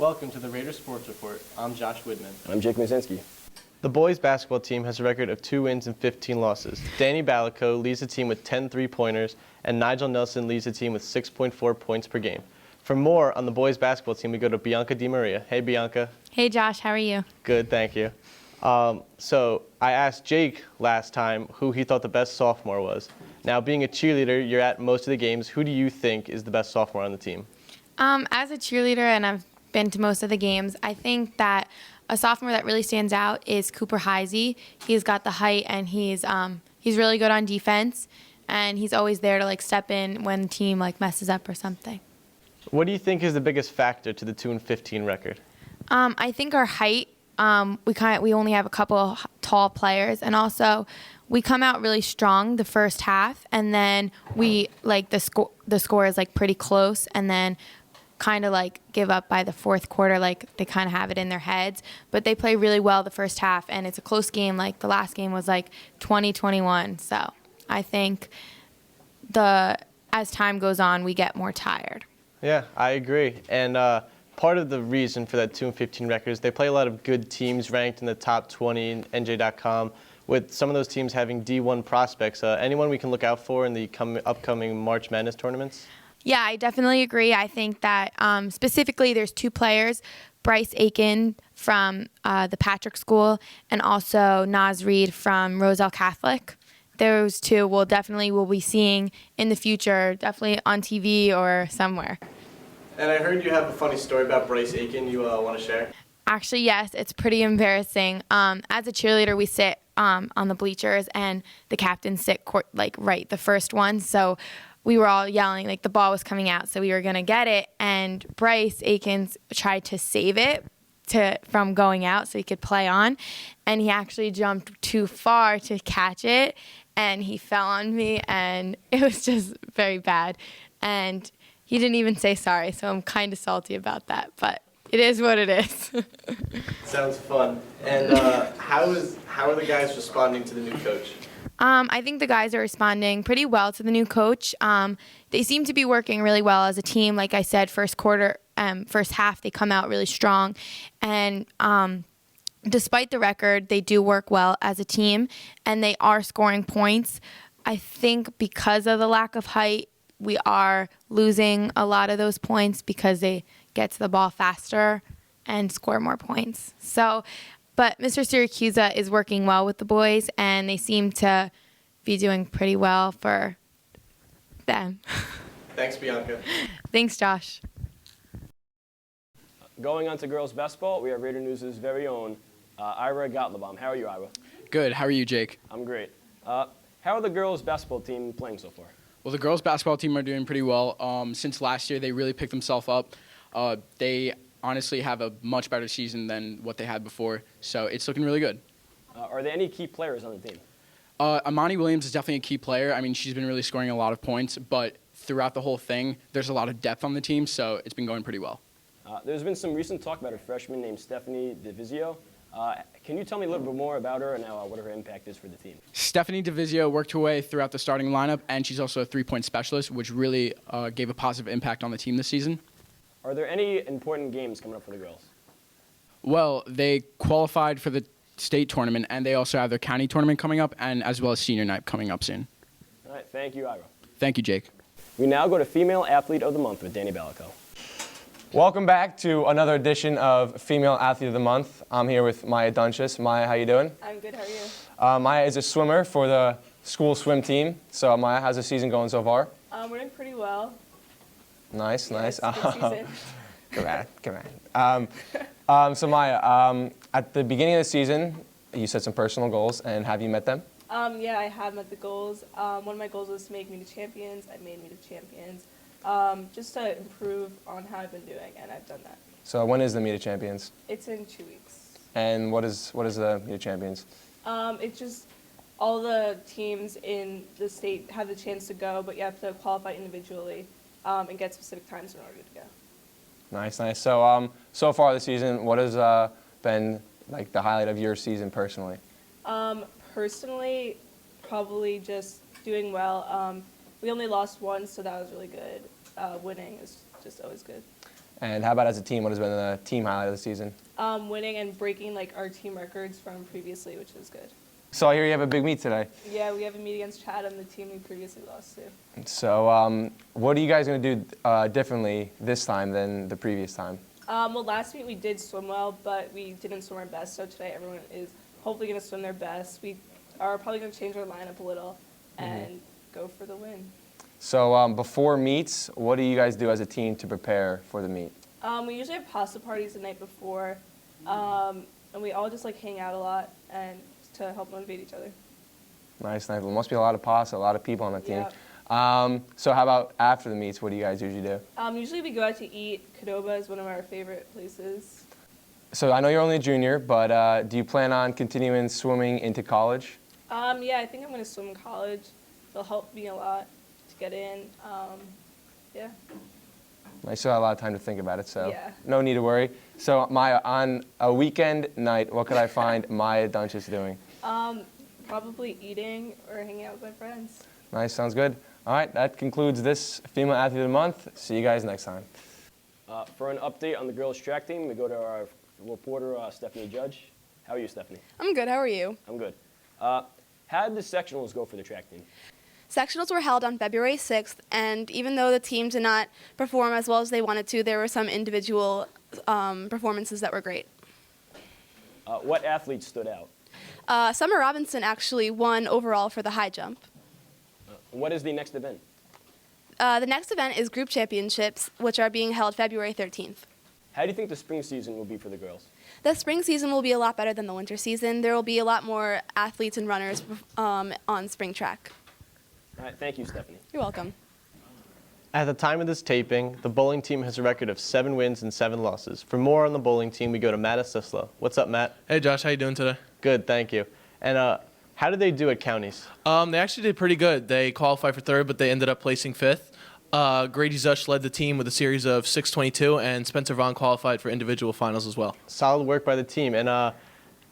Welcome to the Raiders Sports Report. I'm Josh Widman. I'm Jake Mazinski. The boys basketball team has a record of 2 wins and 15 losses. Danny Balico leads the team with 10 three-pointers, and Nigel Nelson leads the team with 6.4 points per game. For more on the boys basketball team, we go to Bianca DiMaria. Hey, Bianca. Hey, Josh. How are you? Good, thank you. So I asked Jake last time who he thought the best sophomore was. Now, being a cheerleader, you're at most of the games. Who do you think is the best sophomore on the team? As a cheerleader, and I've been to most of the games, I think that a sophomore that really stands out is Cooper Heisey. He's got the height, and he's really good on defense, and he's always there to step in when the team messes up or something. What do you think is the biggest factor to the 2-15 record? I think our height. We only have a couple tall players, and also we come out really strong the first half, and then we the score is pretty close, and then kind of give up by the fourth quarter. They kind of have it in their heads, but they play really well the first half, and it's a close game. The last game was 20-21. So I think as time goes on, we get more tired. Yeah, I agree. And part of the reason for that 2-15 record is they play a lot of good teams ranked in the top 20 in NJ.com, with some of those teams having D1 prospects. Anyone we can look out for in the upcoming March Madness tournaments? Yeah, I definitely agree. I think that specifically there's 2 players, Bryce Aiken from the Patrick School and also Naz Reed from Roselle Catholic. Those 2 we'll be seeing in the future, definitely on TV or somewhere. And I heard you have a funny story about Bryce Aiken you want to share? Actually, yes, it's pretty embarrassing. As a cheerleader, we sit on the bleachers, and the captains sit right the first one. So we were all yelling, the ball was coming out, so we were going to get it. And Bryce Aikens tried to save it from going out so he could play on. And he actually jumped too far to catch it, and he fell on me, and it was just very bad. And he didn't even say sorry, so I'm kind of salty about that. But it is what it is. Sounds fun. And how are the guys responding to the new coach? I think the guys are responding pretty well to the new coach. They seem to be working really well as a team. Like I said, first half, they come out really strong. And despite the record, they do work well as a team, and they are scoring points. I think because of the lack of height, we are losing a lot of those points because they get to the ball faster and score more points. But Mr. Siracusa is working well with the boys, and they seem to be doing pretty well for them. Thanks, Bianca. Thanks, Josh. Going on to girls basketball, we have Raider News' very own Ira Gottlieb. How are you, Ira? Good. How are you, Jake? I'm great. How are the girls basketball team playing so far? Well, the girls basketball team are doing pretty well. Since last year, they really picked themselves up. They honestly have a much better season than what they had before, so it's looking really good. Are there any key players on the team? Amani Williams is definitely a key player. I mean, she's been really scoring a lot of points, but throughout the whole thing, there's a lot of depth on the team, so it's been going pretty well. There's been some recent talk about a freshman named Stephanie DeVizio. Can you tell me a little bit more about her and what her impact is for the team? Stephanie DeVizio worked her way throughout the starting lineup, and she's also a three-point specialist, which really gave a positive impact on the team this season. Are there any important games coming up for the girls? Well, they qualified for the state tournament, and they also have their county tournament coming up, and as well as senior night coming up soon. All right, thank you, Ira. Thank you, Jake. We now go to Female Athlete of the Month with Danny Balico. Welcome back to another edition of Female Athlete of the Month. I'm here with Maya Dunches. Maya, how you doing? I'm good. How are you? Maya is a swimmer for the school swim team. So Maya, how's the season going so far? We're doing pretty well. Nice, nice. Good season. Come on. So Maya, at the beginning of the season, you set some personal goals, and have you met them? Yeah, I have met the goals. One of my goals was to make me to champions. I made me to champions. Just to improve on how I've been doing, and I've done that. So when is the Meet of Champions? It's in 2 weeks. And what is the Meet of Champions? It's just all the teams in the state have the chance to go, but you have to qualify individually and get specific times in order to go. Nice, nice. So so far this season, what has been like the highlight of your season personally? Personally, probably just doing well. We only lost once, so that was really good. Winning is just always good. And how about as a team? What has been the team highlight of the season? Winning and breaking like our team records from previously, which is good. So I hear you have a big meet today. Yeah, we have a meet against Chatham, the team we previously lost to. So what are you guys going to do differently this time than the previous time? Well, last meet we did swim well, but we didn't swim our best. So today everyone is hopefully going to swim their best. We are probably going to change our lineup a little and go for the win. So before meets, what do you guys do as a team to prepare for the meet? We usually have pasta parties the night before, and we all just like hang out a lot and to help motivate each other. Nice, nice. Well, must be a lot of pasta, a lot of people on the team. Yeah. So how about after the meets? What do you guys usually do? Usually we go out to eat. Qdoba is one of our favorite places. So I know you're only a junior, but do you plan on continuing swimming into college? Yeah, I think I'm going to swim in college. It'll help me a lot to get in. Yeah. I still have a lot of time to think about it, so Yeah. no need to worry. So Maya, on a weekend night, what could I find Maya Dunches doing? Probably eating or hanging out with my friends. Nice, sounds good. All right, that concludes this Female Athlete of the Month. See you guys next time. For an update on the girls' track team, we go to our reporter, Stephanie Judge. How are you, Stephanie? I'm good. How are you? I'm good. How did the sectionals go for the track team? Sectionals were held on February 6th, and even though the team did not perform as well as they wanted to, there were some individual performances that were great. What athletes stood out? Summer Robinson actually won overall for the high jump. What is the next event? The next event is group championships, which are being held February 13th. How do you think the spring season will be for the girls? The spring season will be a lot better than the winter season. There will be a lot more athletes and runners on spring track. All right, thank you, Stephanie. You're welcome. At the time of this taping, the bowling team has a record of 7 wins and 7 losses. For more on the bowling team, we go to Matt Asislo. What's up, Matt? Hey Josh, how you doing today? Good, thank you. And how did they do at counties? They actually did pretty good. They qualified for 3rd, but they ended up placing 5th. Grady Zush led the team with a series of 622, and Spencer Vaughn qualified for individual finals as well. Solid work by the team. And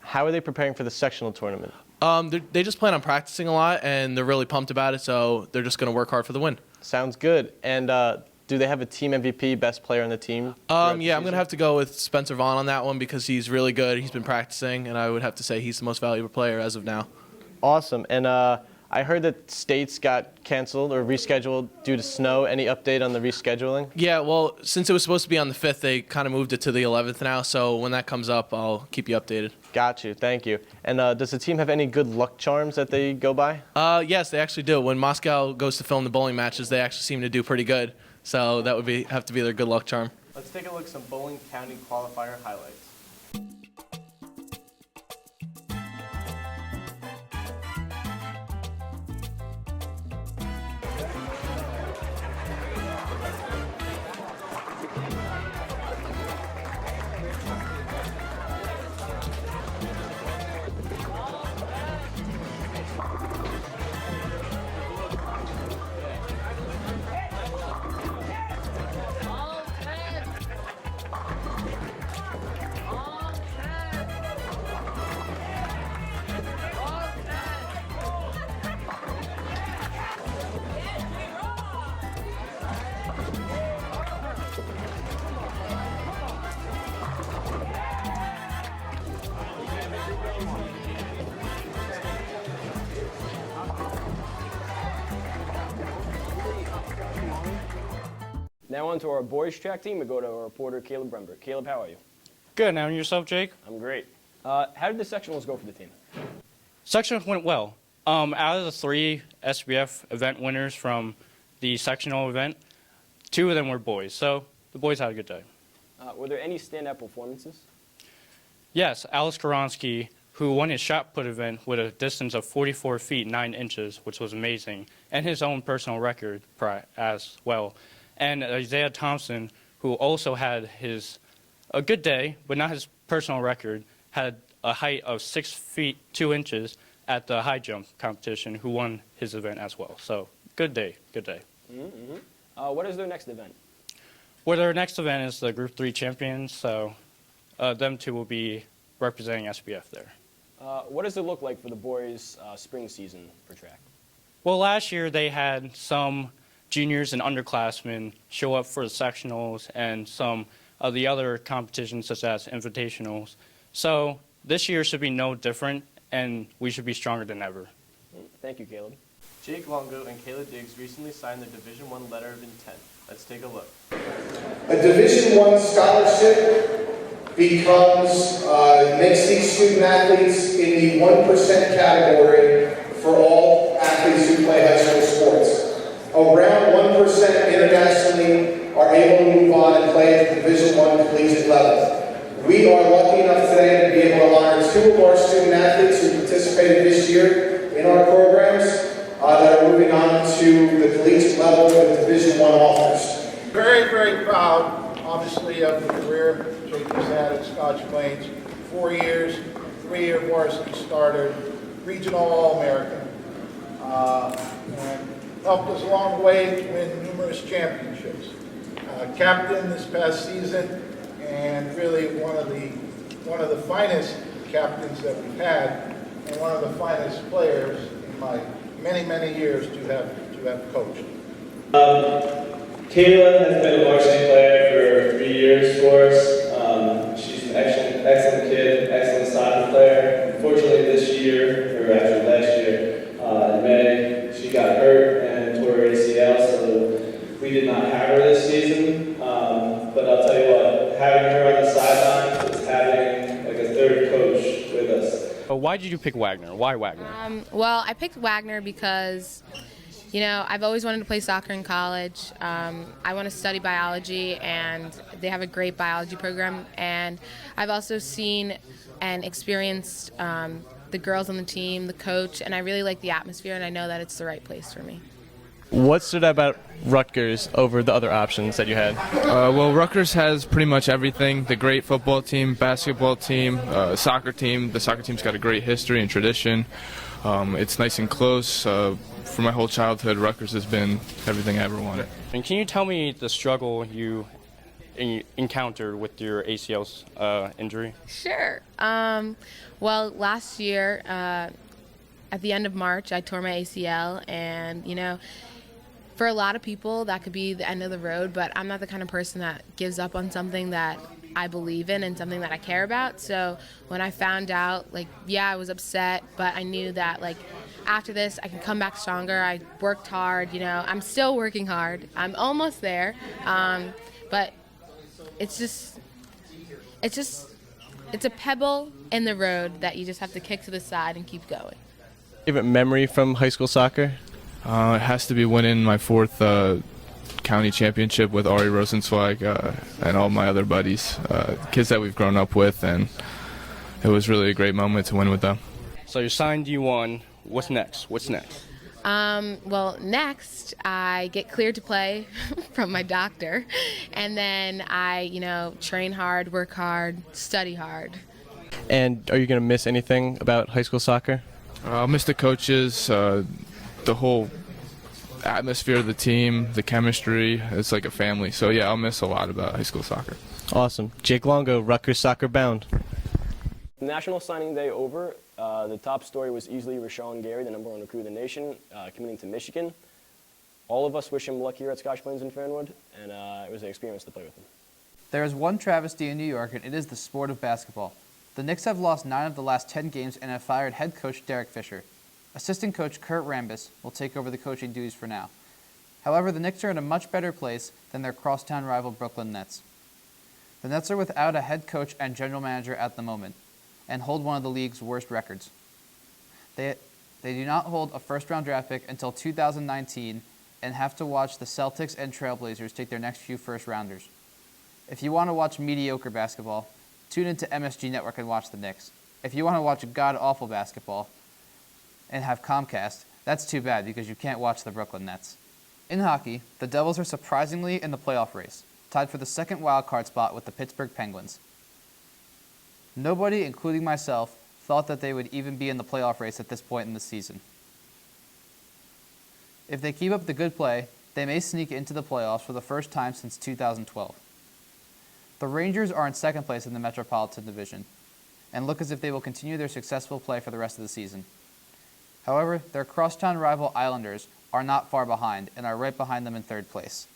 how are they preparing for the sectional tournament? They just plan on practicing a lot, and they're really pumped about it, so they're just going to work hard for the win. Sounds good. And do they have a team MVP, best player on the team? Yeah, I'm going to have to go with Spencer Vaughn on that one because he's really good. He's been practicing, and I would have to say he's the most valuable player as of now. Awesome. And I heard that states got canceled or rescheduled due to snow. Any update on the rescheduling? Yeah, well, since it was supposed to be on the 5th, they kind of moved it to the 11th now, so when that comes up, I'll keep you updated. Got you. Thank you. And does the team have any good luck charms that they go by? Yes, they actually do. When Moscow goes to film the bowling matches, they actually seem to do pretty good. So that would have to be their good luck charm. Let's take a look at some bowling county qualifier highlights. Now on to our boys' track team. We go to our reporter, Caleb Bremberg. Caleb, how are you? Good. Now, and yourself, Jake? I'm great. How did the sectionals go for the team? Sectionals went well. Out of the 3 SBF event winners from the sectional event, 2 of them were boys. So the boys had a good day. Were there any standout performances? Yes, Alex Koronsky, who won his shot put event with a distance of 44 feet 9 inches, which was amazing, and his own personal record as well. And Isaiah Thompson, who also had a good day, but not his personal record, had a height of 6 feet 2 inches at the high jump competition, who won his event as well. So good day, good day. What is their next event? Well, their next event is the Group 3 champions, so them 2 will be representing SBF there. What does it look like for the boys' spring season for track? Well, last year they had some juniors and underclassmen show up for the sectionals and some of the other competitions such as invitationals. So this year should be no different, and we should be stronger than ever. Thank you, Caleb. Jake Longo and Kayla Diggs recently signed their Division I letter of intent. Let's take a look. A Division I scholarship makes these student athletes in the 1% category for all athletes who play high school sports. Around 1% internationally are able to move on and play at the Division I collegiate level. We are lucky enough today to be able to honor 2 of our student athletes who participated this year in our programs that are moving on to the collegiate level with Division I offers. Very, very proud, obviously, of the career Jake has had at Scotch Plains. 4 years, 3-year varsity starter, regional All-American, and helped us along the way to win numerous championships. Captain this past season, and really one of the finest captains that we've had, and one of the finest players in my many years to have coached. Kayla has been a varsity player for 3 years for us. She's an excellent kid, excellent soccer player. Unfortunately this year, or actually last year, in May, she got hurt and tore her ACL, so we did not have her this season. But I'll tell you what, having her on the sidelines is having like a third coach with us. But why did you pick Wagner? Why Wagner? Well, I picked Wagner because, you know, I've always wanted to play soccer in college. I want to study biology, and they have a great biology program. And I've also seen and experienced the girls on the team, the coach, and I really like the atmosphere, and I know that it's the right place for me. What stood out about Rutgers over the other options that you had? Well, Rutgers has pretty much everything. The great football team, basketball team, soccer team. The soccer team's got a great history and tradition. It's nice and close. For my whole childhood, Rutgers has been everything I ever wanted. And can you tell me the struggle you encountered with your ACL injury? Sure. Well, last year, at the end of March, I tore my ACL, and, you know, for a lot of people, that could be the end of the road, but I'm not the kind of person that gives up on something that I believe in and something that I care about. So when I found out, like, yeah, I was upset, but I knew that, like, after this, I can come back stronger. I worked hard, you know. I'm still working hard. I'm almost there. But it's a pebble in the road that you just have to kick to the side and keep going. Favorite memory from high school soccer? It has to be winning my 4th county championship with Ari Rosenzweig and all my other buddies, kids that we've grown up with, and it was really a great moment to win with them. So you're signed, you won. What's next? Well, next I get cleared to play from my doctor, and then I, you know, train hard, work hard, study hard. And are you going to miss anything about high school soccer? I'll miss the coaches, the whole atmosphere of the team, the chemistry. It's like a family. So yeah, I'll miss a lot about high school soccer. Awesome. Jake Longo, Rutgers Soccer Bound. National Signing Day over. The top story was easily Rashawn Gary, the #1 recruit in the nation, committing to Michigan. All of us wish him luck here at Scotch Plains and Fernwood, and it was an experience to play with him. There is one travesty in New York, and it is the sport of basketball. The Knicks have lost 9 of the last 10 games and have fired head coach Derek Fisher. Assistant coach Kurt Rambis will take over the coaching duties for now. However, the Knicks are in a much better place than their crosstown rival Brooklyn Nets. The Nets are without a head coach and general manager at the moment, and hold one of the league's worst records. They do not hold a first-round draft pick until 2019 and have to watch the Celtics and Trailblazers take their next few first-rounders. If you want to watch mediocre basketball, tune into MSG Network and watch the Knicks. If you want to watch god-awful basketball and have Comcast, that's too bad because you can't watch the Brooklyn Nets. In hockey, the Devils are surprisingly in the playoff race, tied for the second wildcard spot with the Pittsburgh Penguins. Nobody, including myself, thought that they would even be in the playoff race at this point in the season. If they keep up the good play, they may sneak into the playoffs for the first time since 2012. The Rangers are in second place in the Metropolitan Division and look as if they will continue their successful play for the rest of the season. However, their crosstown rival Islanders are not far behind and are right behind them in third place.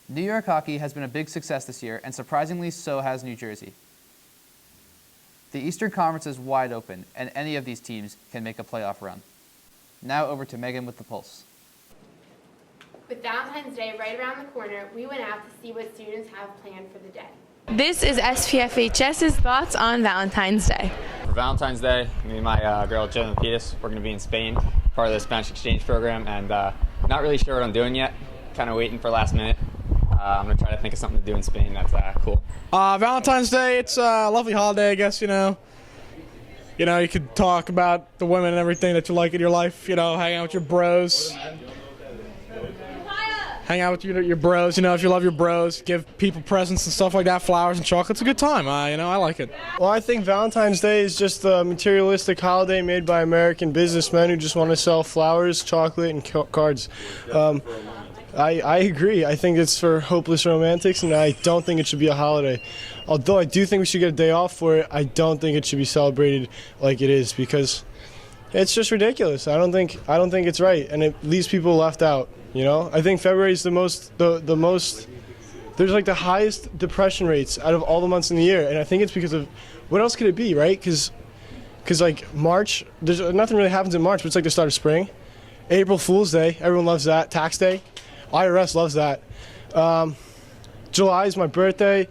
New York hockey has been a big success this year, and surprisingly so has New Jersey. The Eastern Conference is wide open, and any of these teams can make a playoff run. Now over to Megan with the Pulse. With Valentine's Day right around the corner, we went out to see what students have planned for the day. This is SPFHS's thoughts on Valentine's Day. For Valentine's Day, me and my girl Jenna Lapidus, we're going to be in Spain, part of the Spanish exchange program, and not really sure what I'm doing yet. Kind of waiting for last minute. I'm going to try to think of something to do in Spain that's cool. Valentine's Day, it's a lovely holiday, I guess, you know. You know, you could talk about the women and everything that you like in your life, you know, hang out with your bros. Hang out with your bros, you know, if you love your bros, give people presents and stuff like that, flowers and chocolates, a good time, you know, I like it. Well, I think Valentine's Day is just a materialistic holiday made by American businessmen who just want to sell flowers, chocolate, and cards. I agree. I think it's for hopeless romantics, and I don't think it should be a holiday. Although I do think we should get a day off for it, I don't think it should be celebrated like it is because it's just ridiculous. I don't think it's right, and it leaves people left out. You know, I think February is the most. There's like the highest depression rates out of all the months in the year, and I think it's because of what else could it be, right? Because like March, there's nothing really happens in March, but it's like the start of spring. April Fool's Day, everyone loves that. Tax Day, IRS loves that. July is my birthday.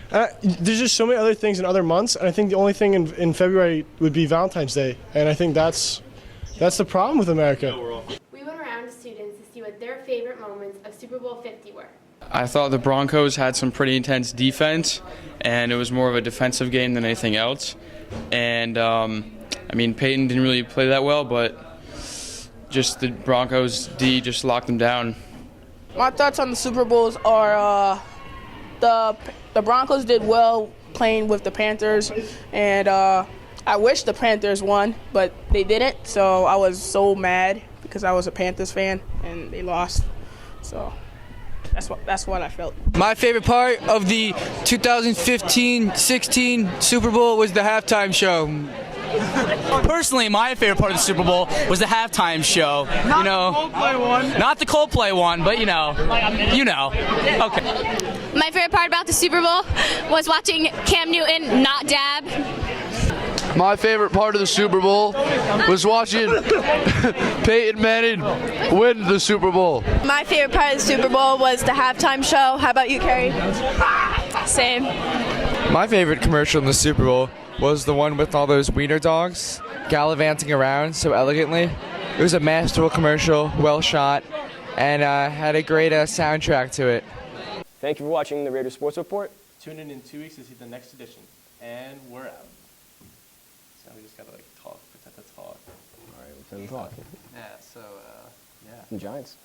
There's just so many other things in other months, and I think the only thing in February would be Valentine's Day, and I think that's the problem with America. We went around to students to see what their favorite moments of Super Bowl 50 were. I thought the Broncos had some pretty intense defense, and it was more of a defensive game than anything else. And, I mean, Peyton didn't really play that well, but just the Broncos D just locked them down. My thoughts on the Super Bowls are the Broncos did well playing with the Panthers, and I wish the Panthers won, but they didn't, so I was so mad because I was a Panthers fan, and they lost. So that's what I felt. My favorite part of the 2015-16 Super Bowl was the halftime show. Personally, my favorite part of the Super Bowl was the halftime show. Not the Coldplay one, but you know. Okay. My favorite part about the Super Bowl was watching Cam Newton not dab. My favorite part of the Super Bowl was watching Peyton Manning win the Super Bowl. My favorite part of the Super Bowl was the halftime show. How about you, Carrie? Same. My favorite commercial in the Super Bowl was the one with all those wiener dogs gallivanting around so elegantly. It was a masterful commercial, well shot, and had a great soundtrack to it. Thank you for watching the Raiders Sports Report. Tune in 2 weeks to see the next edition. And we're out. So we just gotta talk, pretend to talk. All right, pretend to talk. Yeah, so, The Giants.